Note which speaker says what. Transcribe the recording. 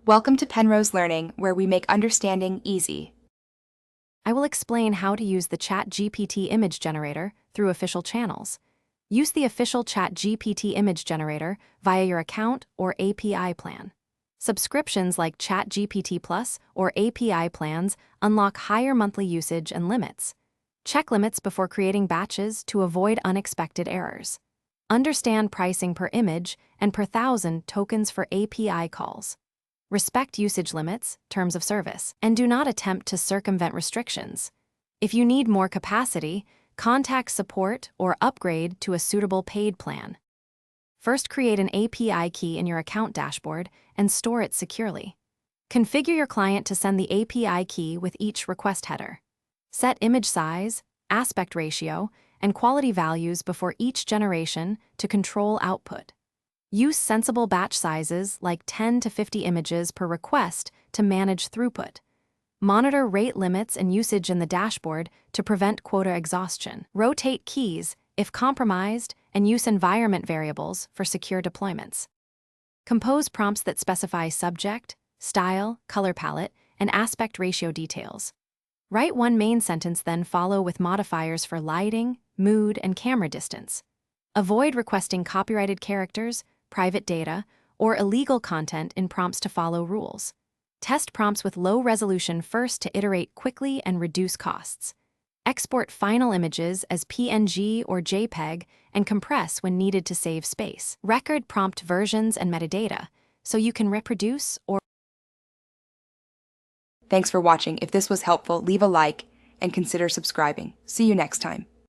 Speaker 1: Welcome to Penrose Learning, where we make understanding easy.
Speaker 2: I will explain how to use the ChatGPT Image Generator through official channels. Use the official ChatGPT Image Generator via your account or API plan. Subscriptions like ChatGPT Plus or API plans unlock higher monthly usage and limits. Check limits before creating batches to avoid unexpected errors. Understand pricing per image and per thousand tokens for API calls. Respect usage limits, terms of service, and do not attempt to circumvent restrictions. If you need more capacity, contact support or upgrade to a suitable paid plan. First, create an API key in your account dashboard and store it securely. Configure your client to send the API key with each request header. Set image size, aspect ratio, and quality values before each generation to control output. Use sensible batch sizes like 10 to 50 images per request to manage throughput. Monitor rate limits and usage in the dashboard to prevent quota exhaustion. Rotate keys if compromised and use environment variables for secure deployments. Compose prompts that specify subject, style, color palette, and aspect ratio details. Write one main sentence, then follow with modifiers for lighting, mood, and camera distance. Avoid requesting copyrighted characters, private data, or illegal content in prompts to follow rules. Test prompts with low resolution first to iterate quickly and reduce costs. Export final images as PNG or JPEG and compress when needed to save space. Record prompt versions and metadata so you can reproduce or.
Speaker 1: Thanks for watching. If this was helpful, leave a like and consider subscribing. See you next time.